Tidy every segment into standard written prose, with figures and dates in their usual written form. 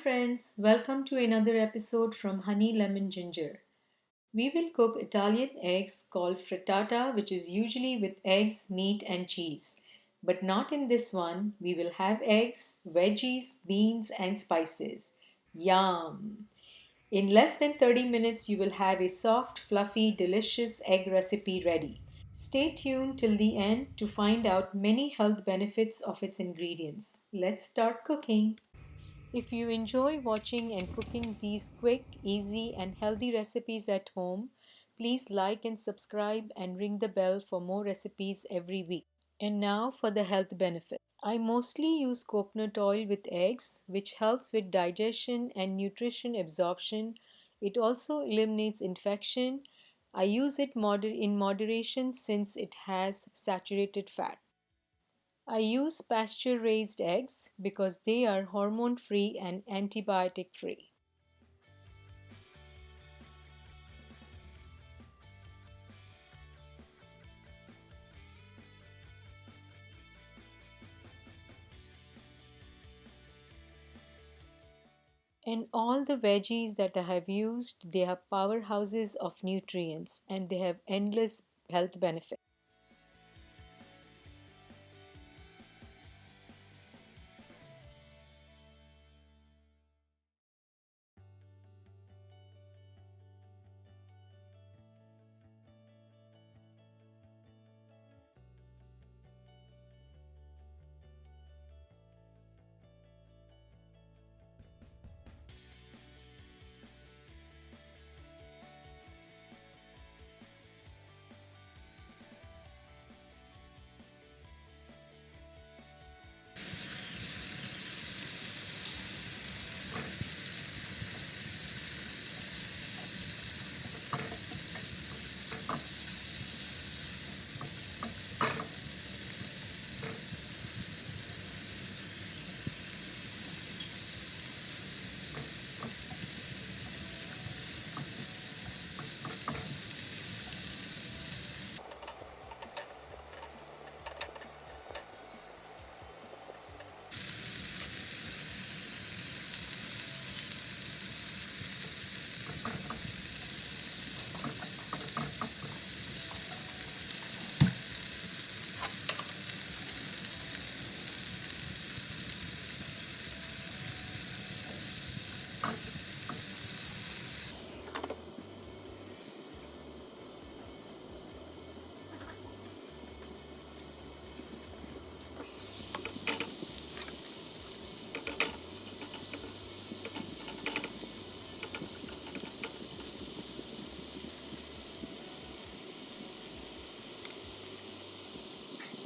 friends, welcome to another episode from Honey Lemon Ginger. We will cook Italian eggs called frittata, which is usually with eggs, meat, and cheese. But not in this one. We will have eggs, veggies, beans, and spices. Yum! In less than 30 minutes, you will have a soft, fluffy, delicious egg recipe ready. Stay tuned till the end to find out many health benefits of its ingredients. Let's start cooking. If you enjoy watching and cooking these quick, easy, and healthy recipes at home, please like and subscribe and ring the bell for more recipes every week. And now for the health benefits. I mostly use coconut oil with eggs, which helps with digestion and nutrition absorption. It also eliminates infection. I use it in moderation since it has saturated fat. I use pasture raised eggs because they are hormone free and antibiotic free. And all the veggies that I have used, they are powerhouses of nutrients and they have endless health benefits.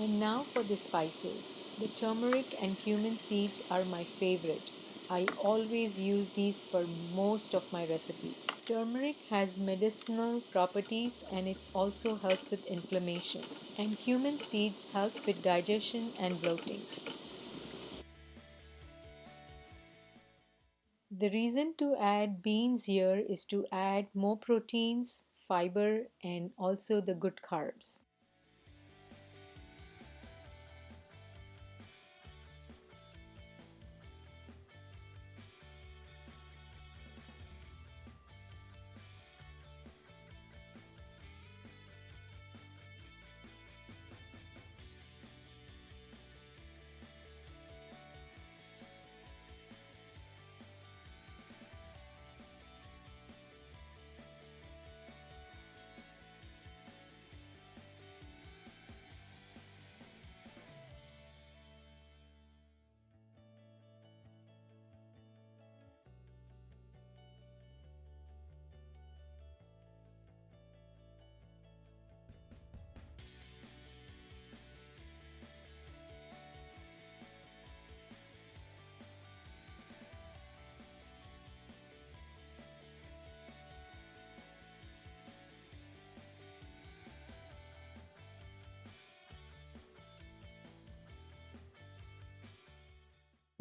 And now for the spices. The turmeric and cumin seeds are my favorite. I always use these for most of my recipes. Turmeric has medicinal properties and it also helps with inflammation. And cumin seeds helps with digestion and bloating. The reason to add beans here is to add more proteins, fiber, and also the good carbs.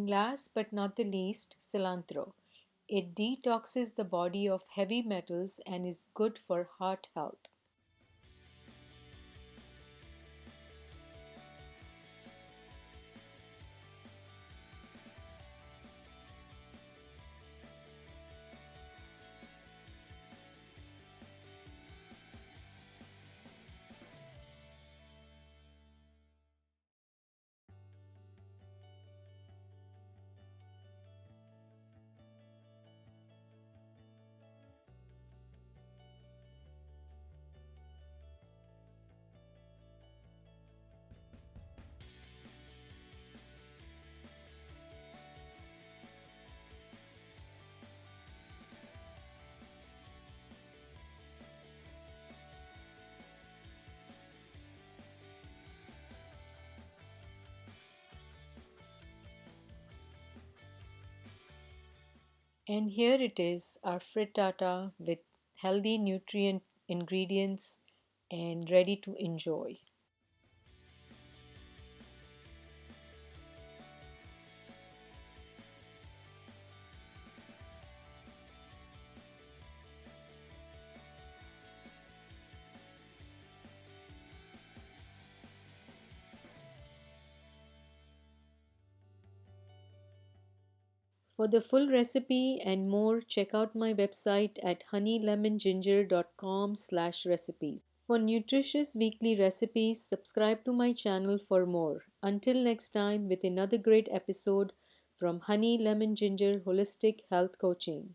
Last but not the least, cilantro. It detoxes the body of heavy metals and is good for heart health. And here it is, our frittata with healthy nutrient ingredients and ready to enjoy. For the full recipe and more, check out my website at honeylemonginger.com/recipes. For nutritious weekly recipes, subscribe to my channel for more. Until next time, with another great episode from Honey Lemon Ginger Holistic Health Coaching.